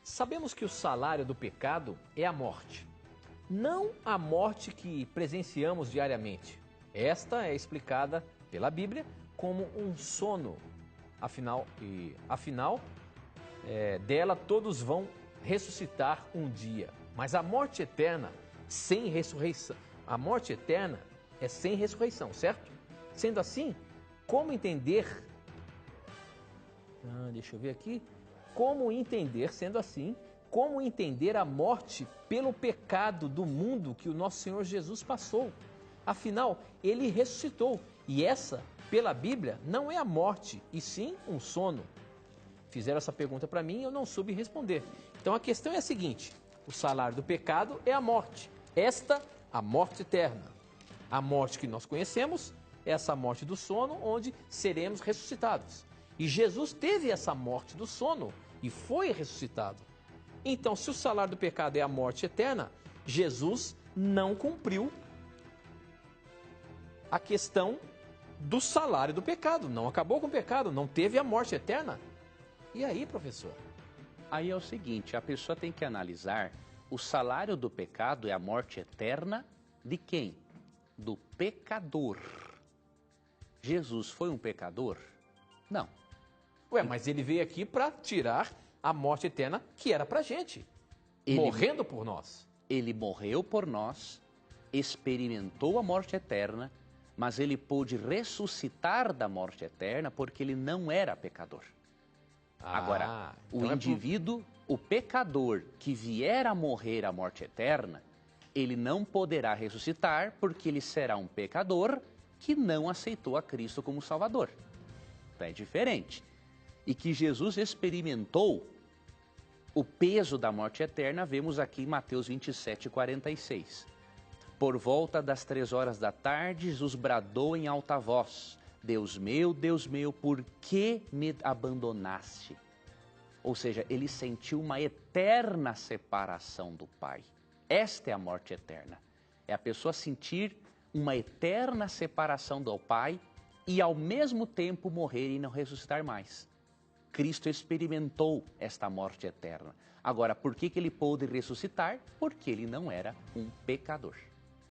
Sabemos que o salário do pecado é a morte. Não a morte que presenciamos diariamente. Esta é explicada pela Bíblia como um sono. Afinal, dela todos vão ressuscitar um dia. Mas a morte eterna sem ressurreição. A morte eterna é sem ressurreição, certo? Sendo assim, como entender... deixa eu ver aqui. Como entender, sendo assim, como entender a morte pelo pecado do mundo que o nosso Senhor Jesus passou? Afinal, ele ressuscitou. E essa, pela Bíblia, não é a morte, e sim um sono. Fizeram essa pergunta para mim e eu não soube responder. Então a questão é a seguinte: o salário do pecado é a morte. Esta, a morte eterna. A morte que nós conhecemos, essa morte do sono, onde seremos ressuscitados. E Jesus teve essa morte do sono e foi ressuscitado. Então, se o salário do pecado é a morte eterna, Jesus não cumpriu a questão do salário do pecado. Não acabou com o pecado, não teve a morte eterna. E aí, professor? Aí é o seguinte, a pessoa tem que analisar, o salário do pecado é a morte eterna de quem? Do pecador. Jesus foi um pecador? Não. Ué, mas ele veio aqui para tirar a morte eterna que era para a gente, morrendo por nós. Ele morreu por nós, experimentou a morte eterna, mas ele pôde ressuscitar da morte eterna porque ele não era pecador. Agora, o indivíduo, o pecador que vier a morrer a morte eterna, ele não poderá ressuscitar porque ele será um pecador que não aceitou a Cristo como Salvador. É diferente. E que Jesus experimentou o peso da morte eterna, vemos aqui em Mateus 27:46. Por volta das 3 horas da tarde, Jesus bradou em alta voz: Deus meu, por que me abandonaste? Ou seja, ele sentiu uma eterna separação do Pai. Esta é a morte eterna. É a pessoa sentir uma eterna separação do Pai e ao mesmo tempo morrer e não ressuscitar mais. Cristo experimentou esta morte eterna. Agora, por que ele pôde ressuscitar? Porque ele não era um pecador.